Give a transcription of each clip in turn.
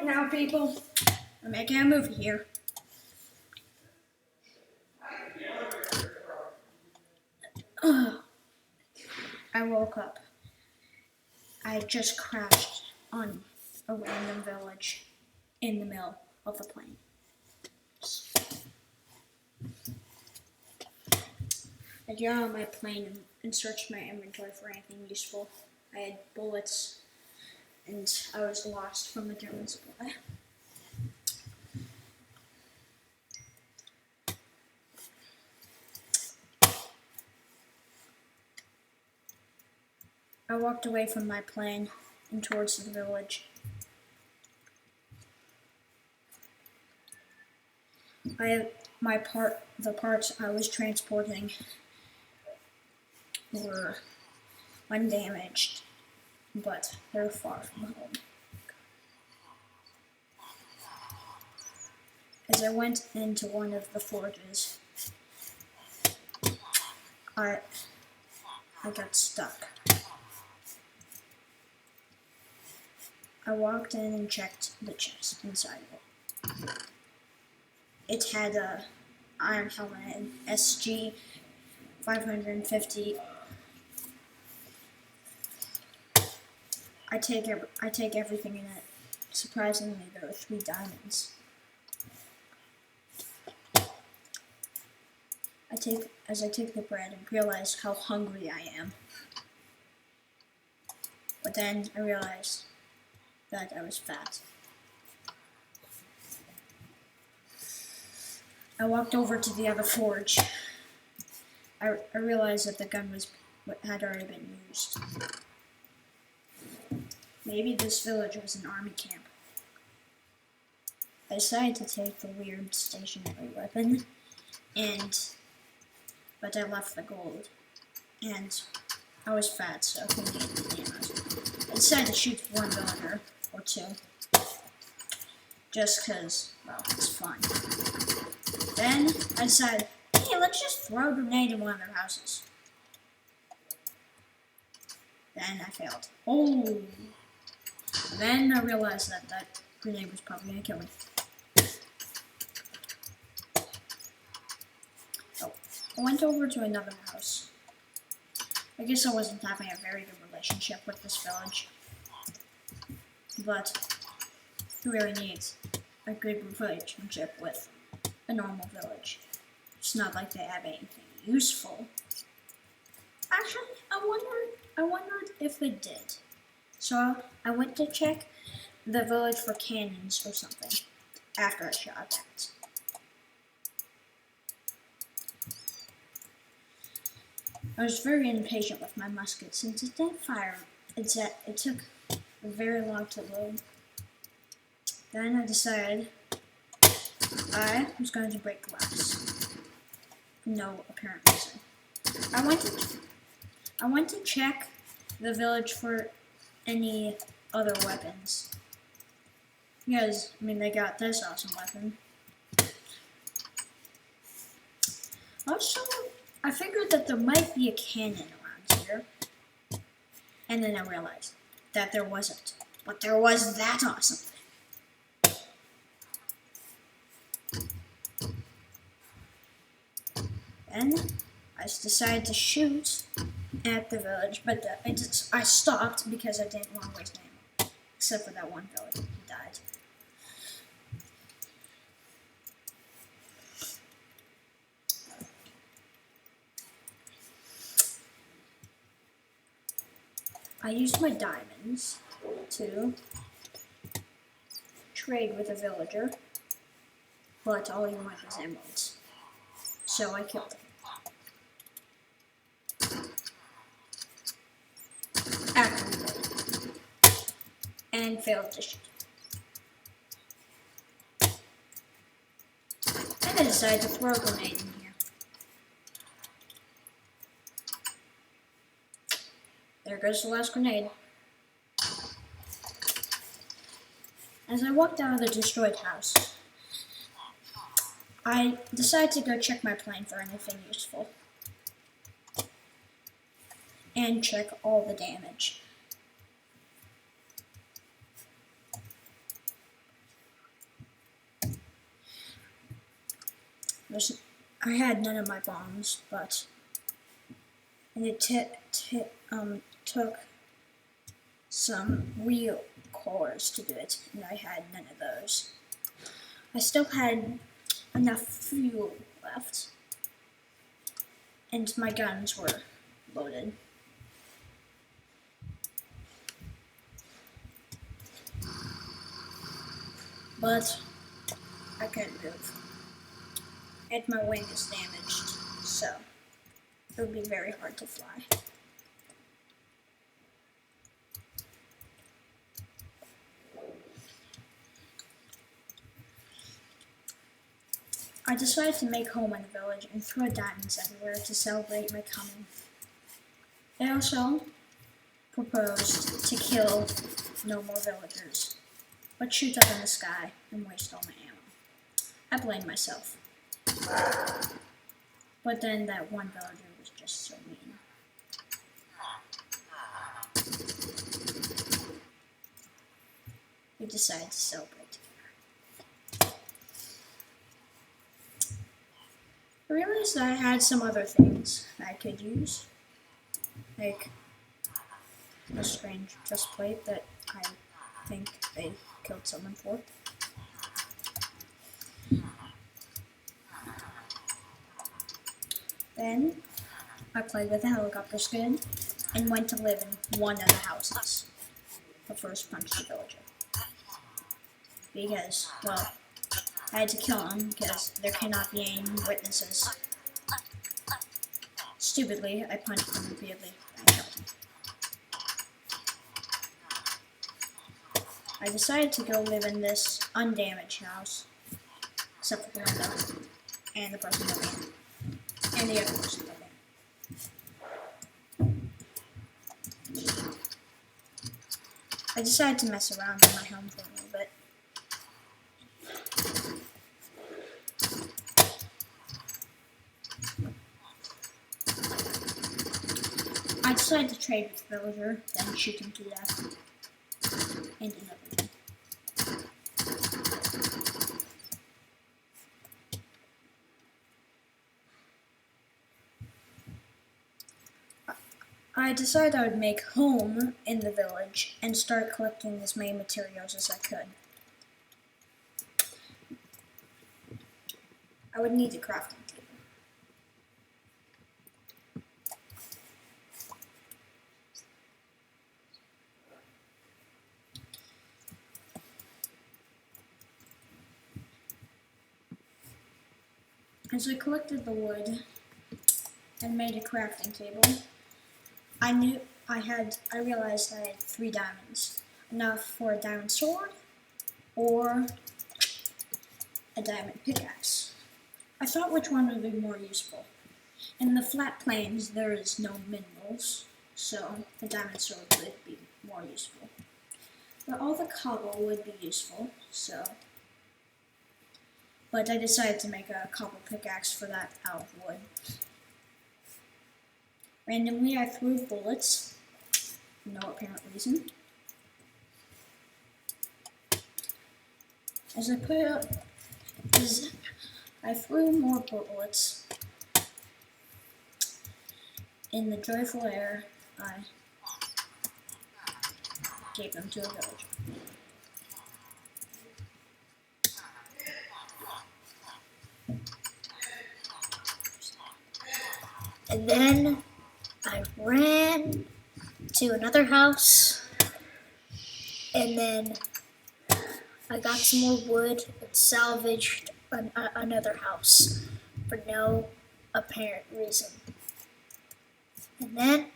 Now, people, I'm making a movie here. I woke up. I just crashed on a random village in the middle of the plane. I got on my plane and searched my inventory for anything useful. I had bullets, and I was lost from the German supply. I walked away from my plane and towards the village. The parts I was transporting were undamaged, but they're far from home. As I went into one of the forges, I got stuck. I walked in and checked the chest inside of it. It had a iron helmet and SG 550. I take everything in it. Surprisingly, there were 3 diamonds. As I take the bread and realize how hungry I am. But then I realized that I was fat. I walked over to the other forge. I realized that the gun had already been used. Maybe this village was an army camp. I decided to take the weird stationary weapon, but I left the gold, and I was fat, so I couldn't get the ammo. I decided to shoot one villager or 2, just because, well, it's fun. Then I decided, hey, let's just throw a grenade in one of their houses. Then I failed. Oh! Then I realized that grenade was probably gonna kill me. Oh, I went over to another house. I guess I wasn't having a very good relationship with this village. But who really needs a good relationship with a normal village? It's not like they have anything useful. Actually, I wondered if they did. So I went to check the village for cannons or something after I shot that. I was very impatient with my musket since it didn't fire. It took very long to load. Then I decided I was going to break glass. No apparent reason. I went to check the village for any other weapons. Because, they got this awesome weapon. Also, I figured that there might be a cannon around here. And then I realized that there wasn't. But there was that awesome thing. Then I decided to shoot at the village, but I stopped because I didn't want to waste ammo. Except for that one villager, he died. I used my diamonds to trade with a villager, but all he wanted was emeralds. So I killed him. And failed to shoot. And I decided to throw a grenade in here. There goes the last grenade. As I walked out of the destroyed house, I decided to go check my plane for anything useful. And check all the damage. I had none of my bombs, and it took some real cores to do it, and I had none of those. I still had enough fuel left, and my guns were loaded. But I couldn't move. And my wing is damaged, so it would be very hard to fly. I decided to make home in the village and throw diamonds everywhere to celebrate my coming. I also proposed to kill no more villagers, but shoot up in the sky and waste all my ammo. I blamed myself. But then that one villager was just so mean. We decided to celebrate together. I realized that I had some other things I could use, like a strange chest plate that I think they killed someone for. Then I played with a helicopter skin and went to live in one of the houses. I first punched the villager. Because, well, I had to kill him because there cannot be any witnesses. Stupidly, I punched him repeatedly and killed him. I decided to go live in this undamaged house, except for the window, and the person living in. And the other person living. I decided to mess around in my home for a little bit. I decided to trade with the villager, then shoot him to death. And another one. I decided I would make home in the village and start collecting as many materials as I could. I would need a crafting table. As I collected the wood and made a crafting table, I realized I had 3 diamonds. Enough for a diamond sword or a diamond pickaxe. I thought which one would be more useful. In the flat plains there is no minerals, so the diamond sword would be more useful. But all the cobble would be useful, but I decided to make a cobble pickaxe for that out of wood. Randomly, I threw bullets, for no apparent reason. I threw more bullets. In the joyful air, I gave them to a villager. And then I ran to another house, and then I got some more wood and salvaged another house for no apparent reason. And then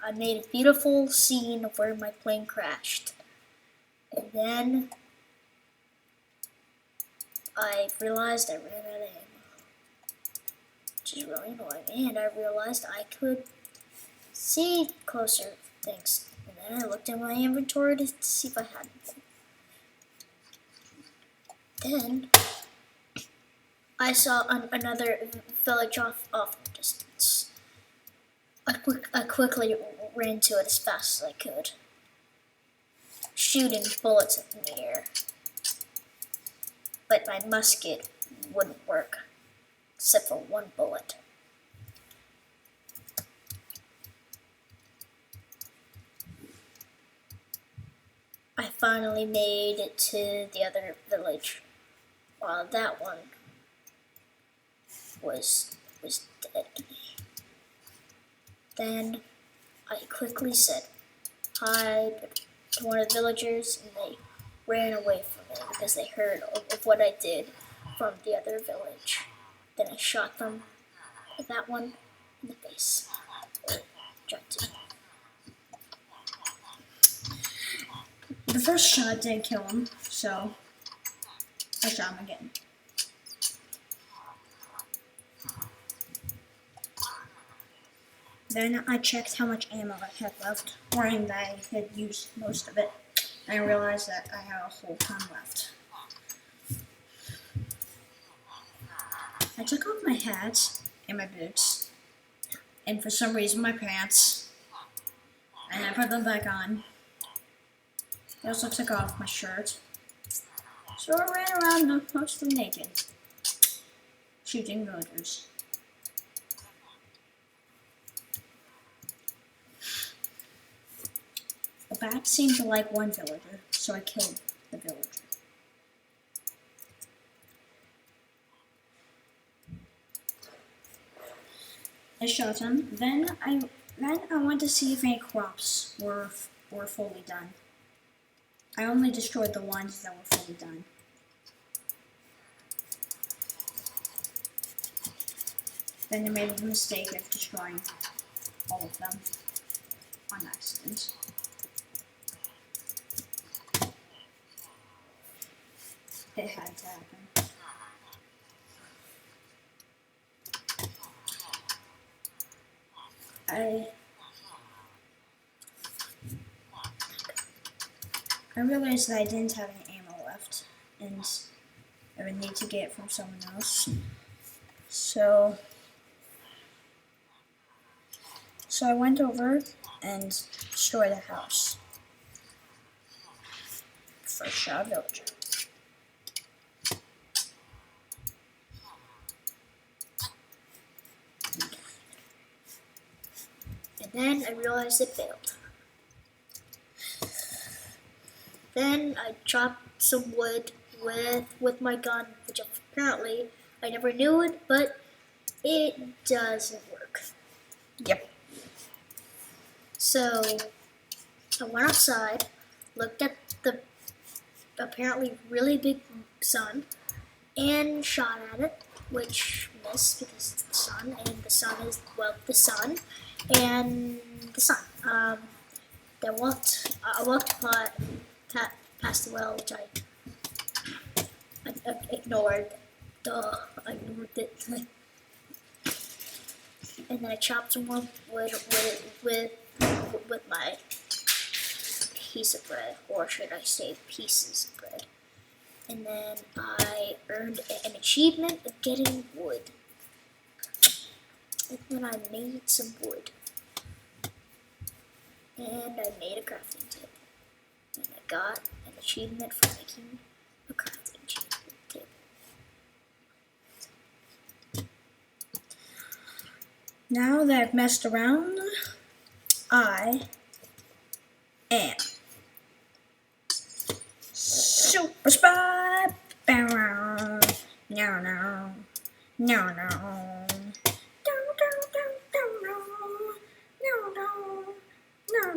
I made a beautiful scene of where my plane crashed. And then I realized I ran out of ammo, which is really annoying. And I realized I could see closer things. And then I looked in my inventory to see if I had anything. Then I saw another village off in the distance. I quickly ran to it as fast as I could, shooting bullets in the air. But my musket wouldn't work, except for one bullet. I finally made it to the other village, while that one was dead. Then I quickly said hi to one of the villagers, and they ran away from me because they heard of what I did from the other village. Then I shot them, that one in the face. Tried to. The first shot didn't kill him, so I shot him again. Then I checked how much ammo I had left, worrying that I had used most of it. And I realized that I had a whole ton left. I took off my hat and my boots, and for some reason my pants, and I put them back on. I also took off my shirt, so I ran around mostly naked, shooting villagers. The bat seemed to like one villager, so I killed the villager. I shot him. Then I wanted to see if any crops were fully done. I only destroyed the ones that were fully done. Then I made the mistake of destroying all of them on accident. It had to happen. I realized that I didn't have any ammo left, and I would need to get it from someone else. So I went over and destroyed a house. First shot villager. And then I realized it failed. Then I chopped some wood with my gun, which apparently I never knew it, but it doesn't work. Yep. So I went outside, looked at the apparently really big sun, and shot at it, which missed because it's the sun, and the sun is, well, the sun, and the sun. Then I walked past the well, which I ignored. I ignored it. And then I chopped some more wood with my piece of bread, or should I say pieces of bread. And then I earned an achievement of getting wood. And then I made some wood. And I made a crafting table. And I got an achievement for making a crafting table. Now that I've messed around, I am Super Spy. No.